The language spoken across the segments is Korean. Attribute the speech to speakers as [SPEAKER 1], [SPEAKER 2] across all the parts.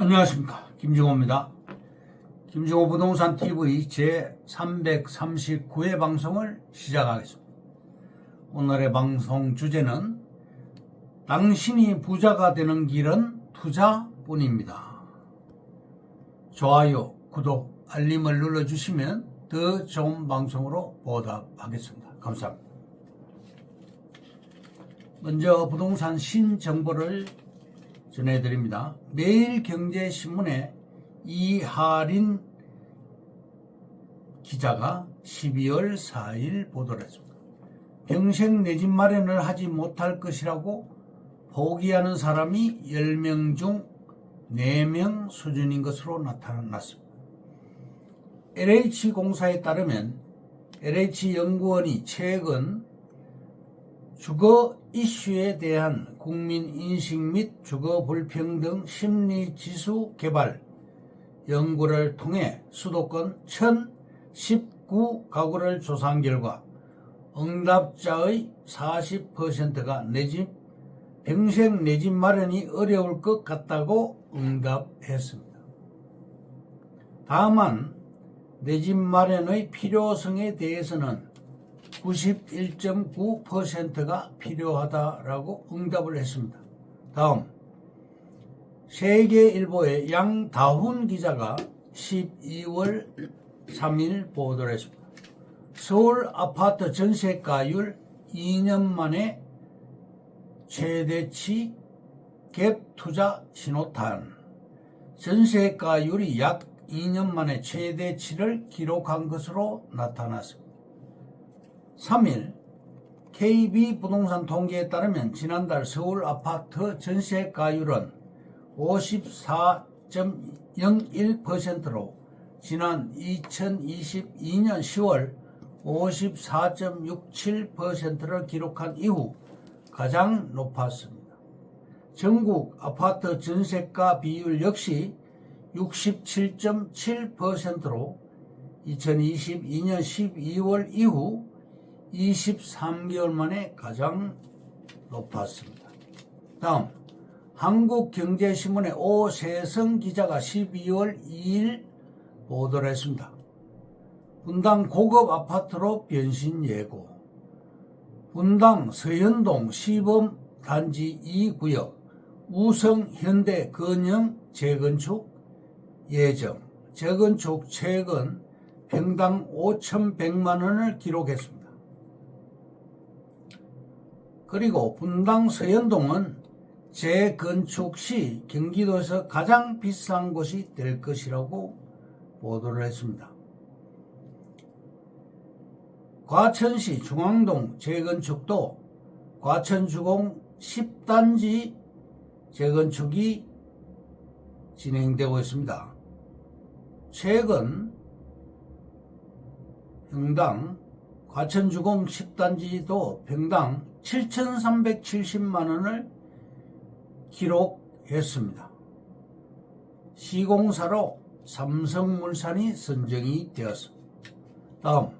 [SPEAKER 1] 안녕하십니까, 김정호입니다. 김정호 부동산 TV 제 339회 방송을 시작하겠습니다. 오늘의 방송 주제는 당신이 부자가 되는 길은 투자뿐입니다. 좋아요, 구독, 알림을 눌러주시면 더 좋은 방송으로 보답하겠습니다. 감사합니다. 먼저 부동산 신정보를 전해드립니다. 매일경제신문에 이하린 기자가 12월 4일 보도를 했습니다. 평생 내 집 마련을 하지 못할 것이라고 포기하는 사람이 10명 중 4명 수준인 것으로 나타났습니다. LH공사에 따르면 LH연구원이 최근 주거 이슈에 대한 국민인식 및 주거 불평등 심리지수 개발 연구를 통해 수도권 1019가구를 조사한 결과 응답자의 40%가 평생 내 집 마련이 어려울 것 같다고 응답했습니다. 다만 내 집 마련의 필요성에 대해서는 91.9%가 필요하다라고 응답을 했습니다. 다음, 세계일보의 양다훈 기자가 12월 3일 보도를 했습니다. 서울 아파트 전세가율 2년 만에 최대치 갭 투자 신호탄. 전세가율이 약 2년 만에 최대치를 기록한 것으로 나타났습니다. 3일 KB부동산 통계에 따르면 지난달 서울 아파트 전세가율은 54.01%로 지난 2022년 10월 54.67%를 기록한 이후 가장 높았습니다. 전국 아파트 전세가 비율 역시 67.7%로 2022년 12월 이후 23개월 만에 가장 높았습니다. 다음, 한국경제신문의 오세성 기자가 12월 2일 보도를 했습니다. 분당 고급 아파트로 변신 예고. 분당 서현동 시범단지 2구역 우성 현대 건영 재건축 예정. 재건축 최근 평당 5,100만 원을 기록했습니다. 그리고 분당 서현동은 재건축 시 경기도에서 가장 비싼 곳이 될 것이라고 보도를 했습니다. 과천시 중앙동 재건축도 과천주공 10단지 재건축이 진행되고 있습니다. 최근 평당 과천주공 10단지도 평당 7,370만 원을 기록했습니다. 시공사로 삼성물산이 선정이 되었습니다. 다음,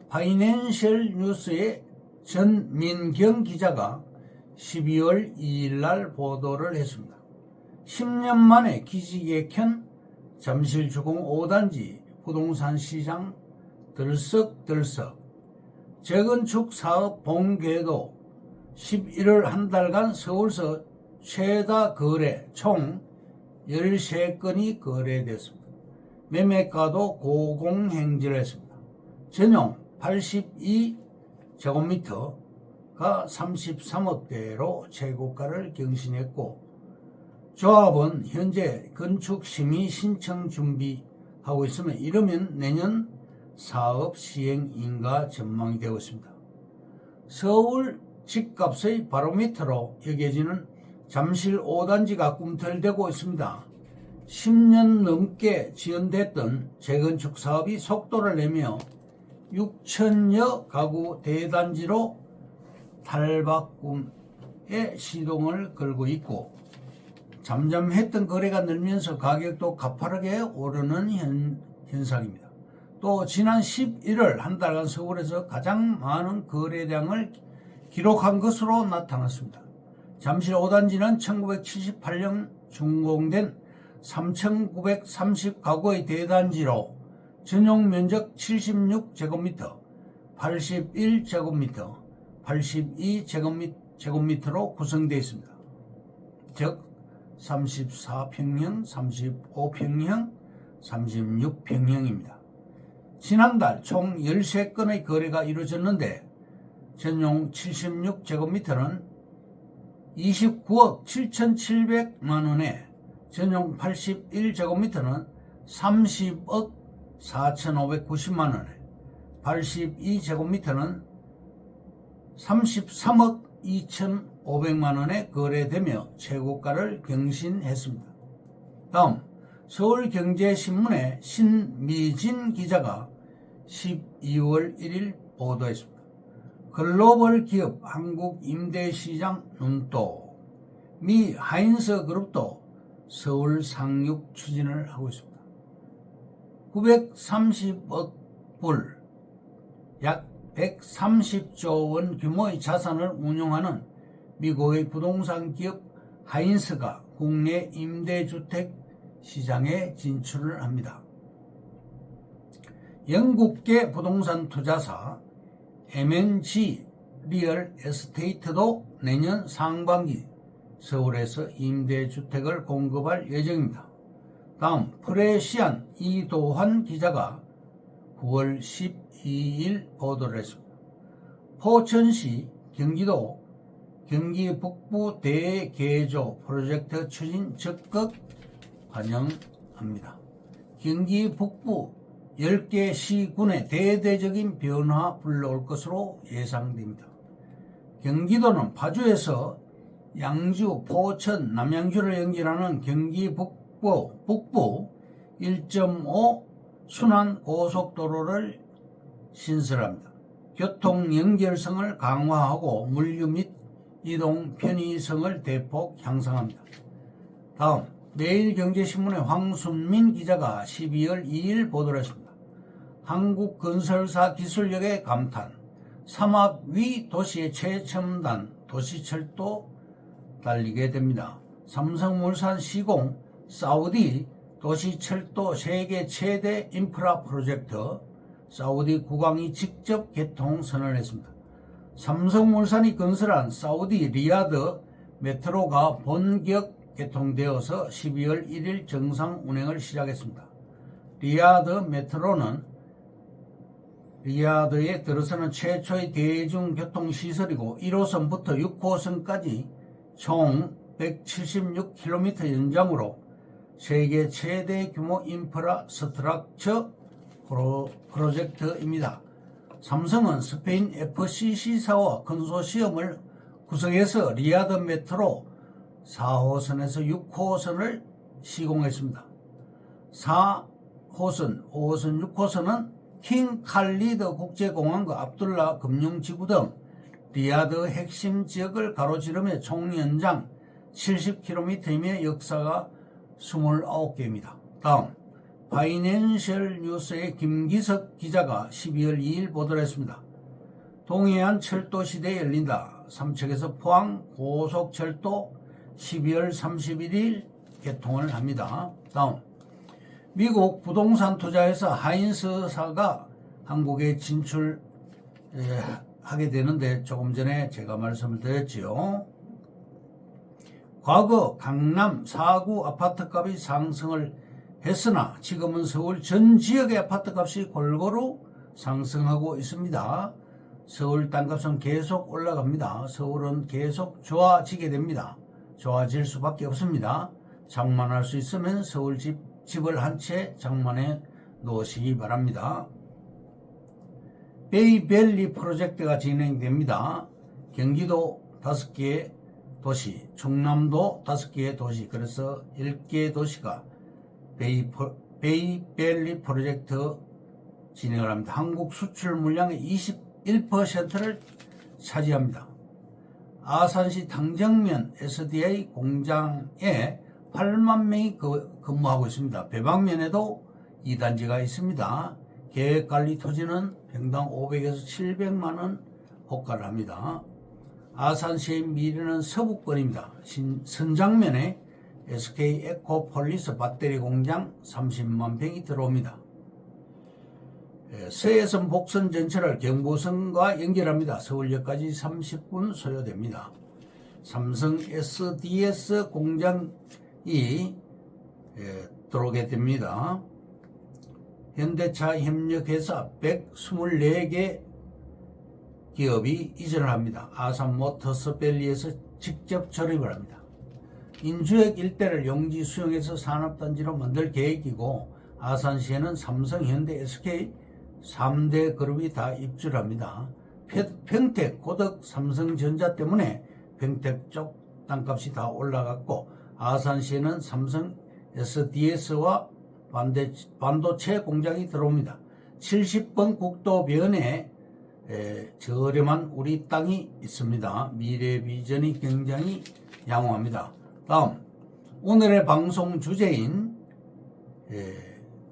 [SPEAKER 1] 파이낸셜 뉴스의 전민경 기자가 12월 2일 날 보도를 했습니다. 10년 만에 기지개 켠 잠실주공 5단지 부동산 시장 들썩들썩. 재건축 사업 본궤도 11월 한 달간 서울서 최다 거래 총 13건이 거래됐습니다. 매매가도 고공행진을 했습니다. 전용 82제곱미터가 33억대로 최고가를 경신했고 조합은 현재 건축심의 신청 준비하고 있으며 이르면 내년 사업 시행인가 전망이 되고 있습니다. 서울 집값의 바로미터로 여겨지는 잠실 5단지가 꿈틀대고 있습니다. 10년 넘게 지연됐던 재건축 사업이 속도를 내며 6천여 가구 대단지로 탈바꿈에 시동을 걸고 있고 잠잠했던 거래가 늘면서 가격도 가파르게 오르는 현상입니다. 또 지난 11월 한 달간 서울에서 가장 많은 거래량을 기록한 것으로 나타났습니다. 잠실 5단지는 1978년 준공된 3,930가구의 대단지로 전용 면적 76제곱미터, 81제곱미터, 82제곱미터로 구성되어 있습니다. 즉 34평형, 35평형, 36평형입니다. 지난달 총 13건의 거래가 이루어졌는데 전용 76제곱미터는 29억 7,700만원에 전용 81제곱미터는 30억 4,590만원에 82제곱미터는 33억 2,500만원에 거래되며 최고가를 경신했습니다. 다음 서울경제신문의 신미진 기자가 12월 1일 보도했습니다. 글로벌 기업 한국 임대시장 눈독. 미 하인스 그룹도 서울 상륙 추진을 하고 있습니다. 930억 불, 약 130조 원 규모의 자산을 운용하는 미국의 부동산 기업 하인스가 국내 임대주택 시장에 진출을 합니다. 영국계 부동산 투자사 M&G 리얼 에스테이트도 내년 상반기 서울에서 임대주택을 공급할 예정입니다. 다음 프레시안 이도환 기자가 9월 12일 보도를 했습니다. 포천시 경기도 경기 북부 대개조 프로젝트 추진 적극 환영합니다. 경기 북부 10개 시군에 대대적인 변화 불러올 것으로 예상됩니다. 경기도는 파주에서 양주, 포천, 남양주를 연결하는 경기 북부 1.5 순환 고속도로를 신설합니다. 교통 연결성을 강화하고 물류 및 이동 편의성을 대폭 향상합니다. 다음 매일경제신문의 황순민 기자가 12월 2일 보도를 했습니다. 한국건설사 기술력의 감탄, 삼합 위 도시의 최첨단 도시철도 달리게 됩니다. 삼성물산 시공 사우디 도시철도 세계 최대 인프라 프로젝트 사우디 국왕이 직접 개통 선언했습니다. 삼성물산이 건설한 사우디 리야드 메트로가 본격 개통되어서 12월 1일 정상 운행을 시작했습니다. 리야드 메트로는 리야드에 들어서는 최초의 대중교통시설이고 1호선부터 6호선까지 총 176km 연장으로 세계 최대 규모 인프라 스트럭처 프로젝트입니다. 삼성은 스페인 FCC사와 컨소시엄을 구성해서 리야드 메트로 4호선에서 6호선을 시공했습니다. 4호선, 5호선, 6호선은 킹 칼리드 국제공항과 압둘라 금융지구 등 리야드 핵심 지역을 가로지르며 총 연장 70km이며 역사가 29개입니다. 다음 파이낸셜 뉴스의 김기석 기자가 12월 2일 보도를 했습니다. 동해안 철도 시대에 열린다. 삼척에서 포항 고속철도 12월 31일 개통을 합니다. 다음 미국 부동산 투자회사 하인스사가 한국에 진출하게 되는데 조금 전에 제가 말씀을 드렸지요. 과거 강남 4구 아파트값이 상승을 했으나 지금은 서울 전 지역의 아파트값이 골고루 상승하고 있습니다. 서울 땅값은 계속 올라갑니다. 서울은 계속 좋아지게 됩니다. 좋아질 수밖에 없습니다. 장만할 수 있으면 서울 집을 한 채 장만해 놓으시기 바랍니다. 베이밸리 프로젝트가 진행됩니다. 경기도 5개 도시, 충남도 5개의 도시, 그래서 10개의 도시가 베이밸리 프로젝트 진행을 합니다. 한국 수출 물량의 21%를 차지합니다. 아산시 당정면 SDA 공장에 8만 명이 근무하고 있습니다. 배방면에도 2단지가 있습니다. 계획관리 토지는 평당 500에서 700만원 호가를 합니다. 아산시의 미래는 서북권입니다. 선장면에 SK 에코폴리스 배터리 공장 30만 평이 들어옵니다. 서해선 복선 전철을 경부선과 연결합니다. 서울역까지 30분 소요됩니다. 삼성 SDS 공장이 들어오게 됩니다. 현대차 협력회사 124개 기업이 이전을 합니다. 아산모터스밸리에서 직접 조립을 합니다. 인주역 일대를 용지 수용해서 산업단지로 만들 계획이고, 아산시에는 삼성, 현대, SK 3대 그룹이 다 입주를 합니다. 평택, 고덕, 삼성전자 때문에 평택 쪽 땅값이 다 올라갔고, 아산시에는 삼성 SDS와 반도체 공장이 들어옵니다. 70번 국도변에 저렴한 우리 땅이 있습니다. 미래 비전이 굉장히 양호합니다. 다음, 오늘의 방송 주제인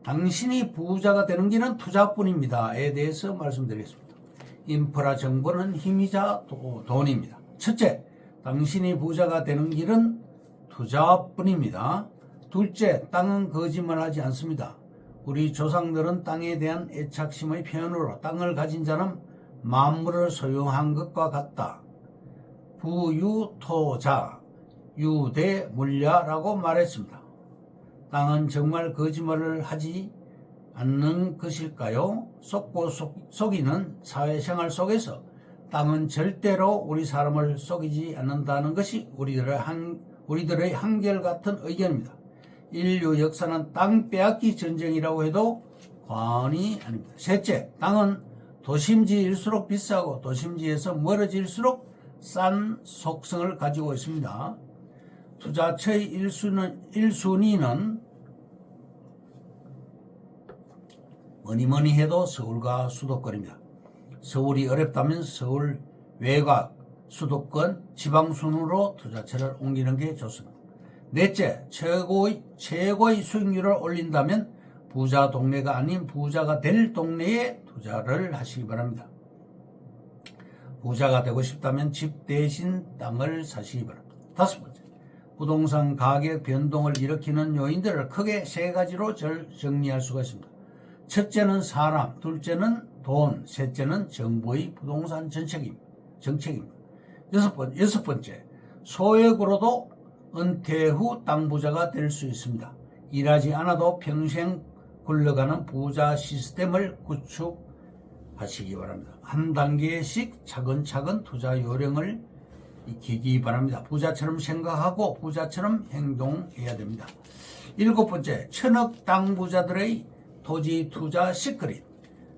[SPEAKER 1] 당신이 부자가 되는 길은 투자뿐입니다에 대해서 말씀드리겠습니다. 인프라 정보는 힘이자 돈입니다. 첫째, 당신이 부자가 되는 길은 투자뿐입니다. 둘째, 땅은 거짓말하지 않습니다. 우리 조상들은 땅에 대한 애착심의 표현으로 땅을 가진 자는 만물을 소유한 것과 같다. 부유토자, 유대물야라고 말했습니다. 땅은 정말 거짓말을 하지 않는 것일까요? 속고 속이는 사회생활 속에서 땅은 절대로 우리 사람을 속이지 않는다는 것이 우리들의 한결같은 의견입니다. 인류 역사는 땅 빼앗기 전쟁이라고 해도 과언이 아닙니다. 셋째, 땅은 도심지일수록 비싸고 도심지에서 멀어질수록 싼 속성을 가지고 있습니다. 투자처의 1순위는 뭐니뭐니 해도 서울과 수도권입니다. 서울이 어렵다면 서울 외곽, 수도권, 지방 순으로 투자처를 옮기는 게 좋습니다. 넷째, 최고의 수익률을 올린다면 부자 동네가 아닌 부자가 될 동네에 투자를 하시기 바랍니다. 부자가 되고 싶다면 집 대신 땅을 사시기 바랍니다. 다섯 번째, 부동산 가격 변동을 일으키는 요인들을 크게 세 가지로 정리할 수가 있습니다. 첫째는 사람, 둘째는 돈, 셋째는 정부의 부동산 정책입니다. 여섯 번째, 소액으로도 은퇴 후 땅 부자가 될 수 있습니다. 일하지 않아도 평생 굴러가는 부자 시스템을 구축하시기 바랍니다. 한 단계씩 차근차근 투자 요령을 익히기 바랍니다. 부자처럼 생각하고 부자처럼 행동해야 됩니다. 일곱 번째, 천억 땅 부자들의 토지 투자 시크릿.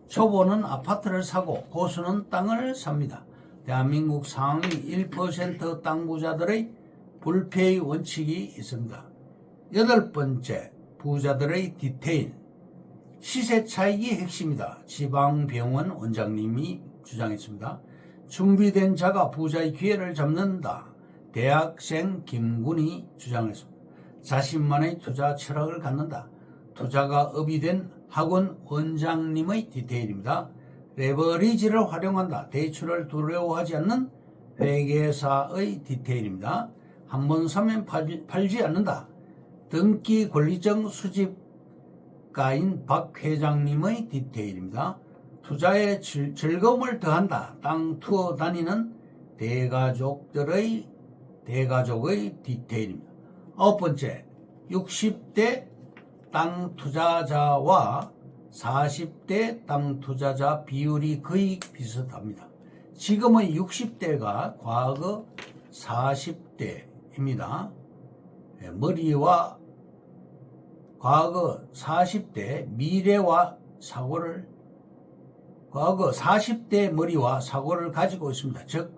[SPEAKER 1] 초보는 아파트를 사고 고수는 땅을 삽니다. 대한민국 상위 1% 땅 부자들의 불패의 원칙이 있습니다. 여덟 번째, 부자들의 디테일. 시세 차익이 핵심이다. 지방병원 원장님이 주장했습니다. 준비된 자가 부자의 기회를 잡는다. 대학생 김군이 주장했습니다. 자신만의 투자 철학을 갖는다. 투자가 업이 된 학원 원장님의 디테일입니다. 레버리지를 활용한다. 대출을 두려워하지 않는 회계사의 디테일입니다. 한번 사면 팔지 않는다. 등기 권리증 수집가인 박 회장님의 디테일입니다. 투자에 즐거움을 더한다. 땅 투어 다니는 대가족의 디테일입니다. 아홉 번째, 60대 땅 투자자와 40대 땅 투자자 비율이 거의 비슷합니다. 지금의 60대가 과거 40대입니다. 머리와 과거 40대 미래와 사고를 과거 40대 머리와 사고를 가지고 있습니다. 즉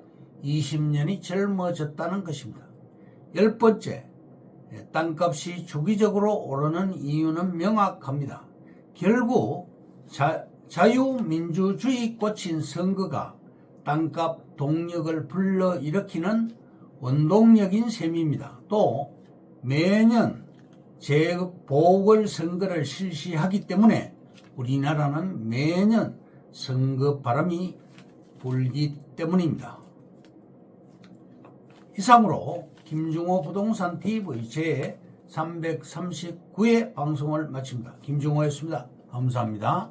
[SPEAKER 1] 20년이 젊어졌다는 것입니다. 열 번째, 땅값이 주기적으로 오르는 이유는 명확합니다. 결국 자유민주주의 꽂힌 선거가 땅값 동력을 불러일으키는 원동력인 셈입니다. 또 매년 재보궐선거를 실시하기 때문에 우리나라는 매년 선거 바람이 불기 때문입니다. 이상으로 김중호 부동산 TV 제 339회 방송을 마칩니다. 김종호였습니다. 감사합니다.